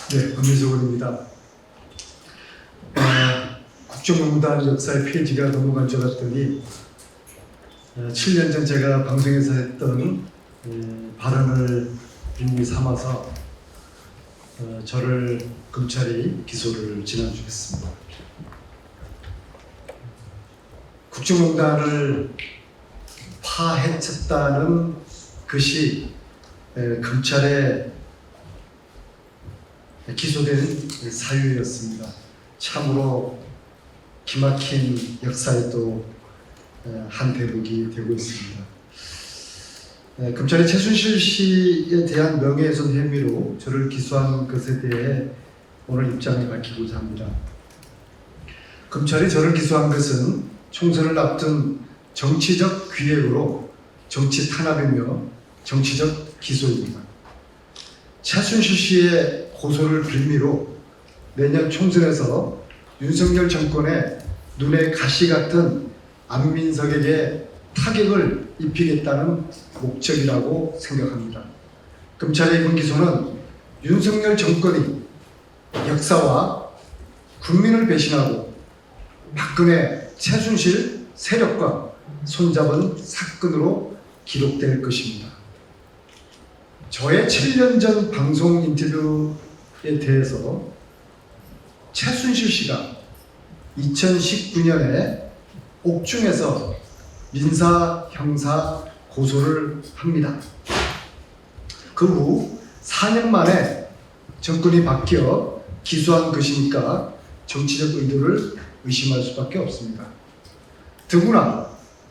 네, 권민석원입니다. 국정농단 역사의 페이지가 넘어간 줄 알았더니 7년 전 제가 방송에서 했던 발언을 빌미 삼아서 저를 검찰이 기소를 지난주 했습니다. 국정농단을 파헤쳤다는 것이 검찰의 기소된 사유였습니다. 참으로 기막힌 역사에 또 한 대목이 되고 있습니다. 검찰이 최순실 씨에 대한 명예훼손 혐의로 저를 기소한 것에 대해 오늘 입장을 밝히고자 합니다. 검찰이 저를 기소한 것은 총선을 앞둔 정치적 기획으로 정치 탄압이며 정치적 기소입니다. 최순실 씨의 고소를 빌미로 내년 총선에서 윤석열 정권의 눈에 가시 같은 안민석에게 타격을 입히겠다는 목적이라고 생각합니다. 검찰의 이번 기소는 윤석열 정권이 역사와 국민을 배신하고 박근혜, 최순실 세력과 손잡은 사건으로 기록될 것입니다. 저의 7년 전 방송 인터뷰에 대해서 최순실 씨가 2019년에 옥중에서 민사, 형사 고소를 합니다. 그 후 4년 만에 정권이 바뀌어 기소한 것이니까 정치적 의도를 의심할 수밖에 없습니다. 더구나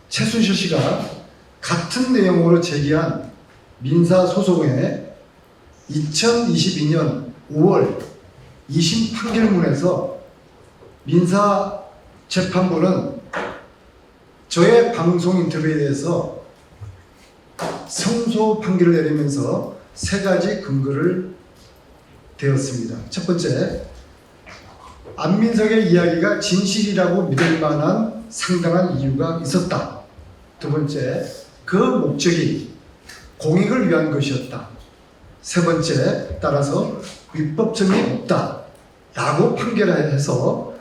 최순실 씨가 같은 내용으로 제기한 민사소송에 2022년 5월 2심 판결문에서 민사재판부는 저의 방송 인터뷰에 대해서 성소 판결을 내리면서 세 가지 근거를 대었습니다. 첫 번째, 안민석의 이야기가 진실이라고 믿을 만한 상당한 이유가 있었다. 두 번째, 그 목적이 공익을 위한 것이었다. 세 번째, 따라서 위법성이 없다 라고 판결해서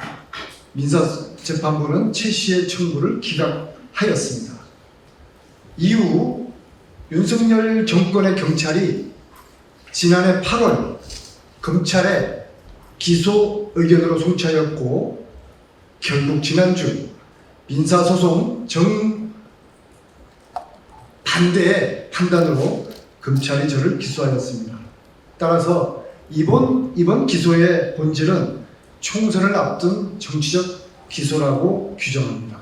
민사재판부는 최 씨의 청구를 기각하였습니다. 이후 윤석열 정권의 경찰이 지난해 8월 검찰의 기소 의견으로 송치하였고 결국 지난주 민사소송 정반대의 판단으로 검찰이 저를 기소하였습니다. 따라서 이번 기소의 본질은 총선을 앞둔 정치적 기소라고 규정합니다.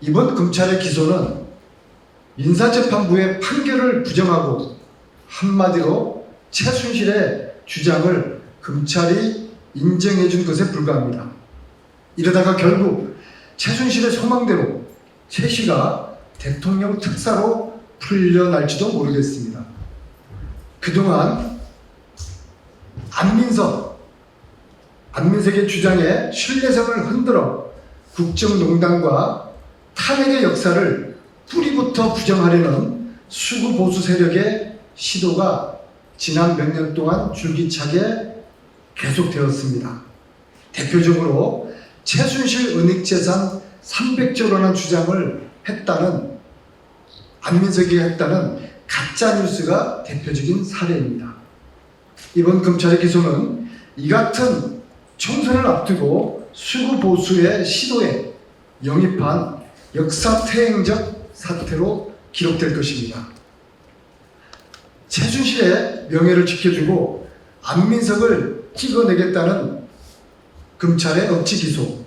이번 검찰의 기소는 민사재판부의 판결을 부정하고 한마디로 최순실의 주장을 검찰이 인정해 준 것에 불과합니다. 이러다가 결국 최순실의 소망대로 최 씨가 대통령 특사로 풀려날지도 모르겠습니다. 그동안 안민석의 주장에 신뢰성을 흔들어 국정농단과 탄핵의 역사를 뿌리부터 부정하려는 수구 보수 세력의 시도가 지난 몇 년 동안 줄기차게 계속되었습니다. 대표적으로 최순실 은닉재산 300조 원의 주장을 했다는 안민석이 했다는 가짜뉴스가 대표적인 사례입니다. 이번 검찰의 기소는 이 같은 총선을 앞두고 수구 보수의 시도에 영입한 역사퇴행적 사태로 기록될 것입니다. 최순실의 명예를 지켜주고 안민석을 찍어내겠다는 검찰의 억지 기소,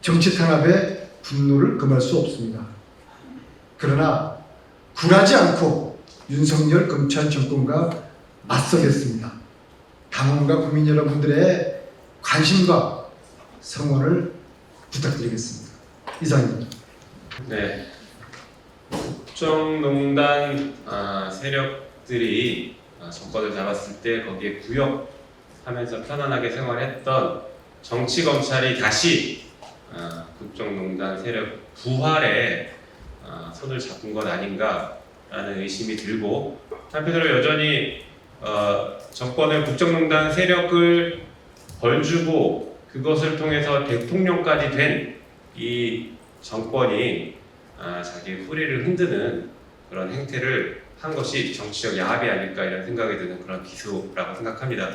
정치 탄압의 분노를 금할 수 없습니다. 그러나 굴하지 않고 윤석열 검찰 정권과 맞서겠습니다. 당원과 국민 여러분들의 관심과 성원을 부탁드리겠습니다. 이상입니다. 네, 국정농단 세력들이 정권을 잡았을 때 거기에 구역하면서 편안하게 생활했던 정치검찰이 다시 국정농단 세력 부활에 손을 잡은 것 아닌가라는 의심이 들고, 한편으로 여전히 정권을 국정농단 세력을 벌주고 그것을 통해서 대통령까지 된 이 정권이 자기의 뿌리를 흔드는 그런 행태를 한 것이 정치적 야합이 아닐까 이런 생각이 드는 그런 기소라고 생각합니다.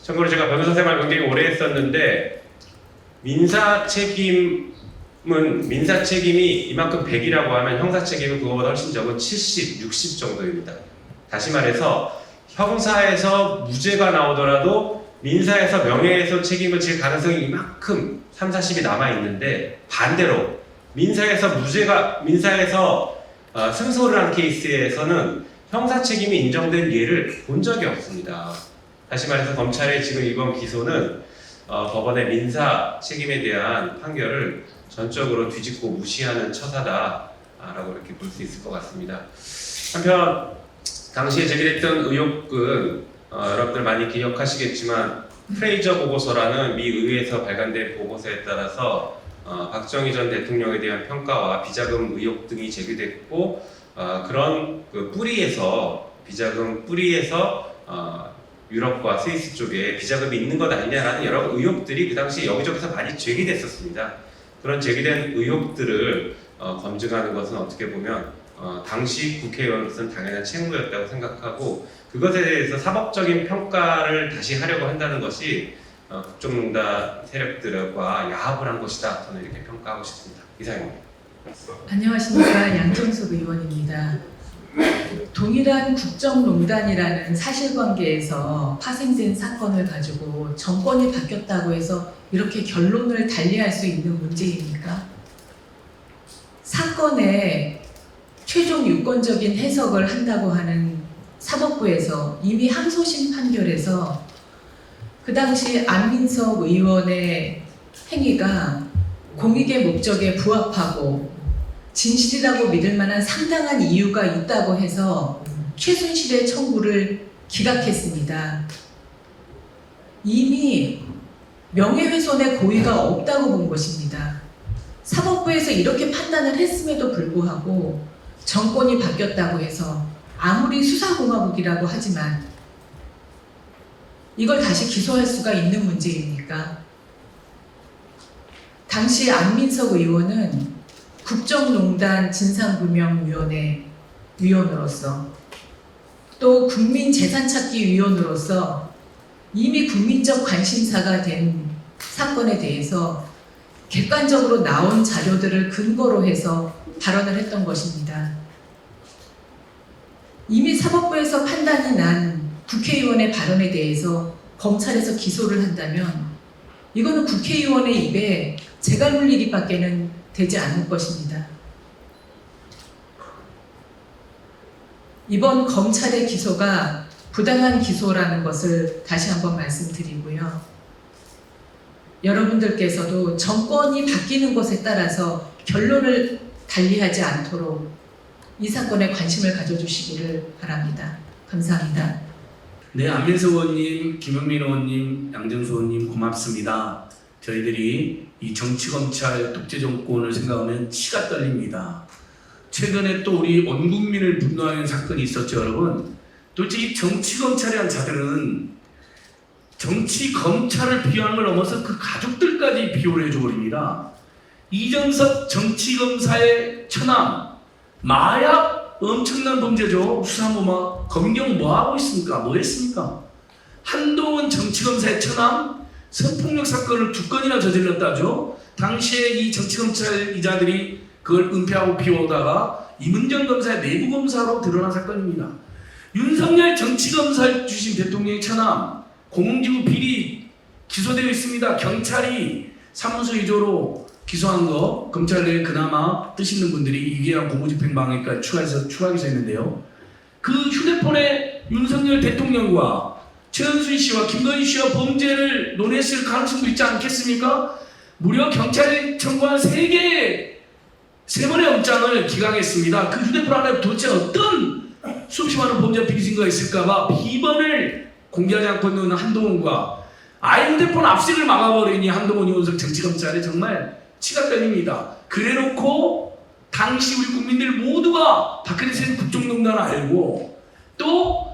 참고로 제가 변호사 생활 굉장히 오래 했었는데 민사 책임이 이만큼 100이라고 하면 형사 책임은 그거보다 훨씬 적은 70, 60 정도입니다. 다시 말해서 형사에서 무죄가 나오더라도 민사에서 명예훼손 책임을 질 가능성이 이만큼 3, 40이 남아 있는데 반대로 민사에서 승소를 한 케이스에서는 형사 책임이 인정된 예를 본 적이 없습니다. 다시 말해서 검찰의 지금 이번 기소는 법원의 민사 책임에 대한 판결을 전적으로 뒤집고 무시하는 처사다라고 이렇게 볼 수 있을 것 같습니다. 한편 당시에 제기됐던 의혹은 여러분들 많이 기억하시겠지만 프레이저 보고서라는 미 의회에서 발간된 보고서에 따라서 박정희 전 대통령에 대한 평가와 비자금 의혹 등이 제기됐고 그런 그 비자금 뿌리에서 유럽과 스위스 쪽에 비자금이 있는 것 아니냐라는 여러 의혹들이 그 당시 여기저기서 많이 제기됐었습니다. 그런 제기된 의혹들을 검증하는 것은 어떻게 보면 당시 국회의원으로서는 당연한 책무였다고 생각하고 그것에 대해서 사법적인 평가를 다시 하려고 한다는 것이 국정농단 세력들과 야합을 한 것이다. 저는 이렇게 평가하고 싶습니다. 이상입니다. 안녕하십니까. 양정숙 의원입니다. 동일한 국정농단이라는 사실관계에서 파생된 사건을 가지고 정권이 바뀌었다고 해서 이렇게 결론을 달리할 수 있는 문제입니까? 사건의 최종 유권적인 해석을 한다고 하는 사법부에서 이미 항소심 판결에서 그 당시 안민석 의원의 행위가 공익의 목적에 부합하고 진실이라고 믿을 만한 상당한 이유가 있다고 해서 최순실의 청구를 기각했습니다. 이미 명예훼손의 고의가 없다고 본 것입니다. 사법부에서 이렇게 판단을 했음에도 불구하고 정권이 바뀌었다고 해서 아무리 수사공화국이라고 하지만 이걸 다시 기소할 수가 있는 문제입니까? 당시 안민석 의원은 국정농단 진상규명위원회 위원으로서 또 국민재산찾기위원으로서 이미 국민적 관심사가 된 사건에 대해서 객관적으로 나온 자료들을 근거로 해서 발언을 했던 것입니다. 이미 사법부에서 판단이 난 국회의원의 발언에 대해서 검찰에서 기소를 한다면 이거는 국회의원의 입에 재갈 물리기밖에는 되지 않을 것입니다. 이번 검찰의 기소가 부당한 기소라는 것을 다시 한번 말씀드리고요. 여러분들께서도 정권이 바뀌는 것에 따라서 결론을 달리하지 않도록 이 사건에 관심을 가져주시기를 바랍니다. 감사합니다. 네, 안민석 의원님, 김영민 의원님, 양정수 의원님 고맙습니다. 저희들이 이 정치검찰 독재 정권을 생각하면 치가 떨립니다. 최근에 또 우리 온 국민을 분노하는 사건이 있었죠, 여러분. 도대체 이 정치검찰이란 자들은 정치검찰을 비호하는 걸 넘어서 그 가족들까지 비호를 해줘버립니다. 이정석 정치검사의 처남, 마약 엄청난 범죄죠. 수사모마, 검경 뭐하고 있습니까? 뭐 했습니까? 한동훈 정치검사의 처남, 성폭력 사건을 2건이나 저질렀다죠. 당시에 이 정치검찰 이자들이 그걸 은폐하고 비호하다가 이문정 검사의 내부검사로 드러난 사건입니다. 윤석열 정치검사 주신 대통령의 처남, 공공기구 비리 기소되어 있습니다. 경찰이 사무소 위조로 기소한 거 검찰 내에 그나마 뜻 있는 분들이 이계한 공무집행방해까지 추가해서 했는데요. 그 휴대폰에 윤석열 대통령과 최은순 씨와 김건희 씨와 범죄를 논했을 가능성도 있지 않겠습니까? 무려 경찰이 청구한 3번의 영장을 기각했습니다. 그 휴대폰 안에 도대체 어떤 수없이 많은 범죄 비리 증거가 있을까봐 비번을 공개하지 않고 있는 한동훈과 아예 휴대폰 압수를 막아버리니 한동훈 이원석 정치검찰에 정말 치가 떨립니다. 그래놓고 당시 우리 국민들 모두가 박근혜 세력 국정농단을 알고 또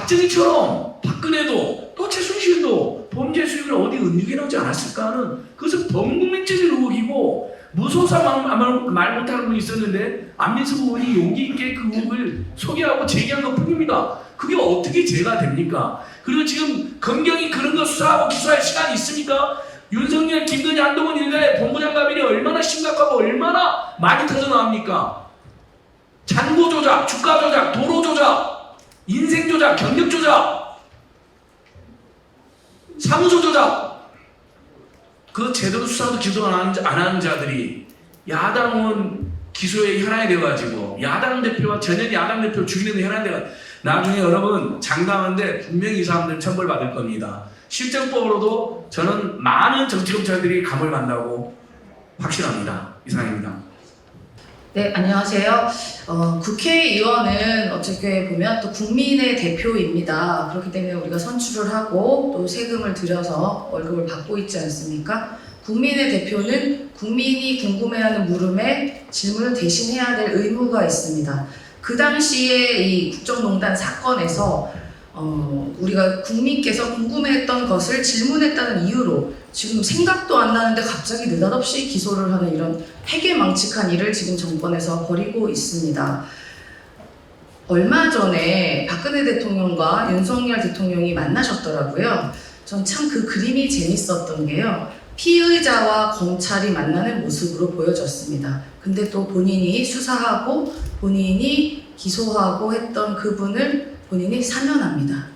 박정희처럼 박근혜도 또 최순실도 범죄 수익을 어디 은닉해놓지 않았을까 하는 그것은 범국민적인 의혹이고 무소사 말 못하는 분이 있었는데 안민석 의원이 용기 있게 그 의혹을 소개하고 제기한 것 뿐입니다. 그게 어떻게 죄가 됩니까? 그리고 지금 검경이 그런 거 수사하고 기소할 시간이 있습니까? 윤석열, 김건희, 한동훈 일가의 본부장관들이 얼마나 심각하고 얼마나 많이 터져나옵니까? 잔고 조작, 주가 조작, 도로 조작, 인생 조작, 경력 조작, 사무소 조작. 그 제대로 수사도 기소 안 하는 자들이 야당은 기소에 현안이 돼가지고 야당 대표와 전현 야당 대표 죽이는 데 현안이 돼가지고 나중에 여러분 장담한데 분명히 이 사람들 처벌받을 겁니다. 실정법으로도 저는 많은 정치검찰들이 감을 간다고 확신합니다. 이상입니다. 네, 안녕하세요. 국회의원은 어떻게 보면 또 국민의 대표입니다. 그렇기 때문에 우리가 선출을 하고 또 세금을 들여서 월급을 받고 있지 않습니까? 국민의 대표는 국민이 궁금해하는 물음에 질문을 대신해야 될 의무가 있습니다. 그 당시에 이 국정농단 사건에서 우리가 국민께서 궁금해했던 것을 질문했다는 이유로 지금 생각도 안 나는데 갑자기 느닷없이 기소를 하는 이런 해괴망측한 일을 지금 정권에서 벌이고 있습니다. 얼마 전에 박근혜 대통령과 윤석열 대통령이 만나셨더라고요. 전 참 그 그림이 재밌었던 게요. 피의자와 검찰이 만나는 모습으로 보여졌습니다. 근데 또 본인이 수사하고 본인이 기소하고 했던 그분을 본인이 사면합니다.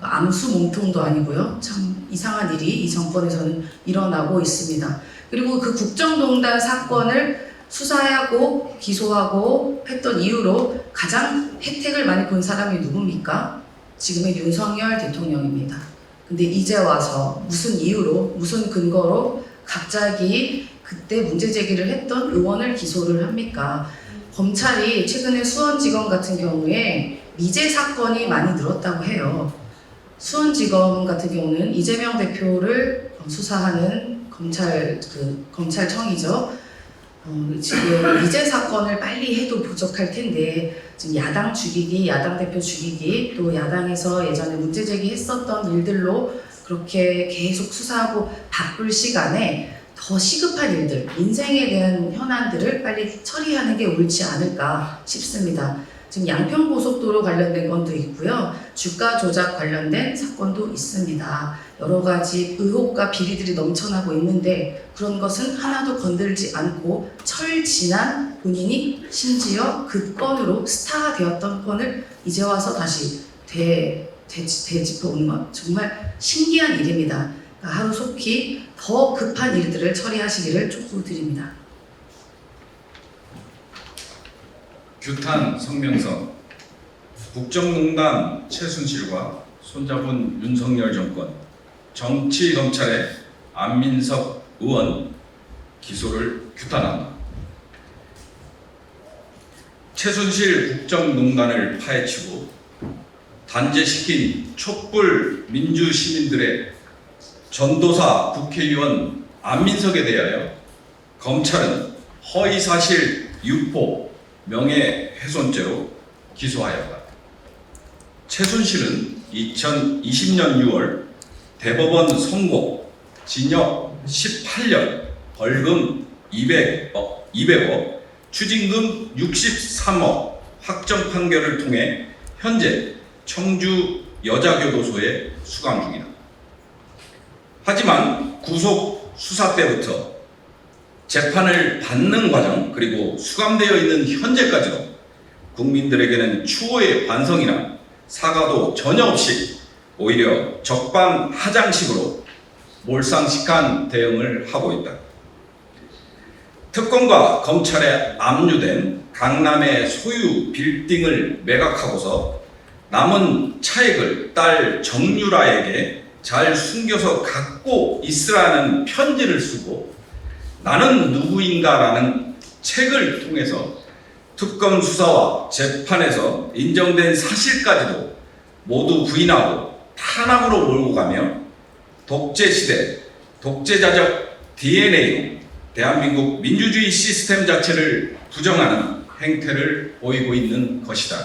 암수 몸통도 아니고요. 참 이상한 일이 이 정권에서는 일어나고 있습니다. 그리고 그 국정농단 사건을 수사하고 기소하고 했던 이유로 가장 혜택을 많이 본 사람이 누굽니까? 지금의 윤석열 대통령입니다. 근데 이제 와서 무슨 이유로, 무슨 근거로 갑자기 그때 문제 제기를 했던 의원을 기소를 합니까? 검찰이 최근에 수원지검 같은 경우에 미제 사건이 많이 늘었다고 해요. 수원지검 같은 경우는 이재명 대표를 수사하는 검찰청이죠. 지금 미제 사건을 빨리 해도 부족할 텐데 지금 야당 죽이기, 야당 대표 죽이기, 또 야당에서 예전에 문제 제기했었던 일들로 그렇게 계속 수사하고 바쁠 시간에 더 시급한 일들, 인생에 대한 현안들을 빨리 처리하는 게 옳지 않을까 싶습니다. 지금 양평고속도로 관련된 건도 있고요. 주가 조작 관련된 사건도 있습니다. 여러 가지 의혹과 비리들이 넘쳐나고 있는데 그런 것은 하나도 건들지 않고 철지난 본인이 심지어 그 건으로 스타가 되었던 건을 이제 와서 다시 되짚어오는 건 정말 신기한 일입니다. 그러니까 하루속히 더 급한 일들을 처리하시기를 촉구드립니다. 규탄 성명서. 국정농단 최순실과 손잡은 윤석열 정권, 정치검찰의 안민석 의원 기소를 규탄한다. 최순실 국정농단을 파헤치고 단죄시킨 촛불 민주시민들의 전도사 국회의원 안민석에 대하여 검찰은 허위사실 유포 명예훼손죄로 기소하였다. 최순실은 2020년 6월 대법원 선고 징역 18년, 벌금 200억, 추징금 63억 확정 판결을 통해 현재 청주 여자교도소에 수감 중이다. 하지만 구속 수사 때부터 재판을 받는 과정 그리고 수감되어 있는 현재까지도 국민들에게는 추호의 반성이나 사과도 전혀 없이 오히려 적반하장식으로 몰상식한 대응을 하고 있다. 특검과 검찰에 압류된 강남의 소유 빌딩을 매각하고서 남은 차액을 딸 정유라에게 잘 숨겨서 갖고 있으라는 편지를 쓰고 나는 누구인가라는 책을 통해서 특검 수사와 재판에서 인정된 사실까지도 모두 부인하고 탄압으로 몰고 가며 독재시대, 독재자적 DNA로 대한민국 민주주의 시스템 자체를 부정하는 행태를 보이고 있는 것이다.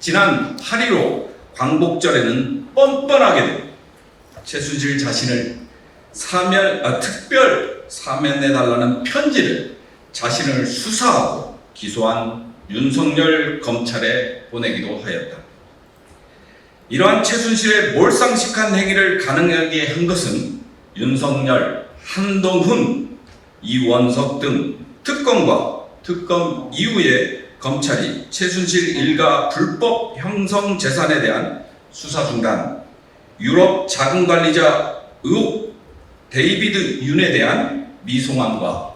지난 8.15 광복절에는 뻔뻔하게도 최순실 자신을 특별 사면해달라는 편지를 자신을 수사하고 기소한 윤석열 검찰에 보내기도 하였다. 이러한 최순실의 몰상식한 행위를 가능하게 한 것은 윤석열, 한동훈, 이원석 등 특검과 특검 이후에 검찰이 최순실 일가 불법 형성 재산에 대한 수사 중단, 유럽 자금관리자 의혹 데이비드 윤에 대한 미송함과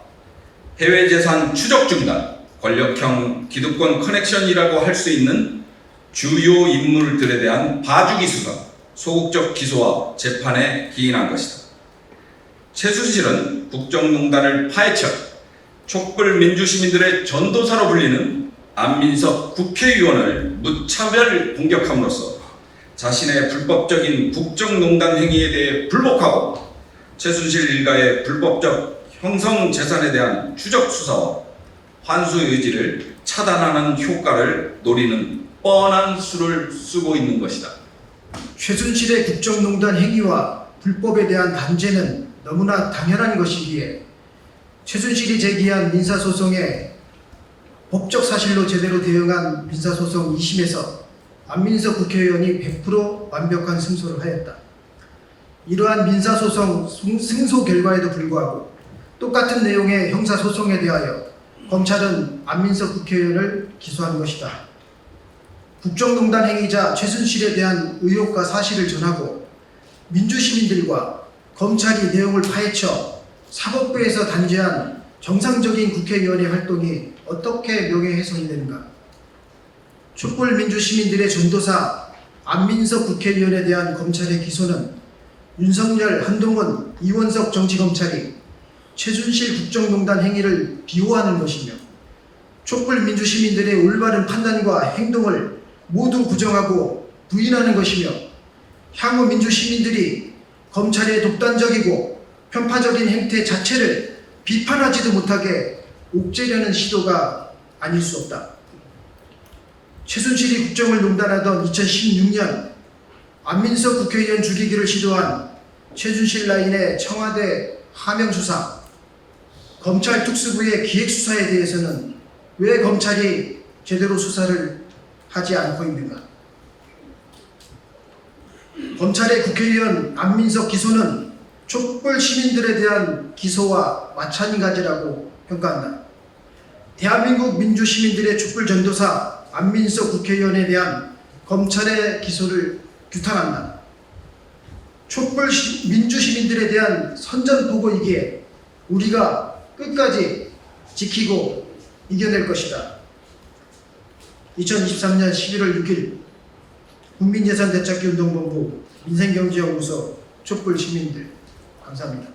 해외 재산 추적 중단, 권력형 기득권 커넥션이라고 할 수 있는 주요 인물들에 대한 봐주기 수사, 소극적 기소와 재판에 기인한 것이다. 최순실은 국정농단을 파헤쳐 촛불 민주시민들의 전도사로 불리는 안민석 국회의원을 무차별 공격함으로써 자신의 불법적인 국정농단 행위에 대해 불복하고 최순실 일가의 불법적 형성 재산에 대한 추적 수사와 환수 의지를 차단하는 효과를 노리는 뻔한 수를 쓰고 있는 것이다. 최순실의 국정농단 행위와 불법에 대한 단죄는 너무나 당연한 것이기에 최순실이 제기한 민사소송에 법적 사실로 제대로 대응한 민사소송 2심에서 안민석 국회의원이 100% 완벽한 승소를 하였다. 이러한 민사소송 승소 결과에도 불구하고 똑같은 내용의 형사소송에 대하여 검찰은 안민석 국회의원을 기소한 것이다. 국정농단 행위자 최순실에 대한 의혹과 사실을 전하고 민주시민들과 검찰이 내용을 파헤쳐 사법부에서 단죄한 정상적인 국회의원의 활동이 어떻게 명예훼손이 되는가? 촛불 민주시민들의 전도사 안민석 국회의원에 대한 검찰의 기소는 윤석열, 한동훈, 이원석 정치검찰이 최순실 국정농단 행위를 비호하는 것이며 촛불 민주시민들의 올바른 판단과 행동을 모두 부정하고 부인하는 것이며 향후 민주시민들이 검찰의 독단적이고 편파적인 행태 자체를 비판하지도 못하게 옥죄려는 시도가 아닐 수 없다. 최순실이 국정을 농단하던 2016년 안민석 국회의원 죽이기를 시도한 최순실 라인의 청와대 하명 수사, 검찰 특수부의 기획 수사에 대해서는 왜 검찰이 제대로 수사를 하지 않고 있는가? 검찰의 국회의원 안민석 기소는 촛불 시민들에 대한 기소와 마찬가지라고 평가한다. 대한민국 민주시민들의 촛불 전도사 안민석 국회의원에 대한 검찰의 기소를 규탄한다. 촛불 민주시민들에 대한 선전포고이기에 우리가 끝까지 지키고 이겨낼 것이다. 2023년 11월 6일 국민예산대찾기운동본부 민생경제연구소 촛불 시민들 감사합니다.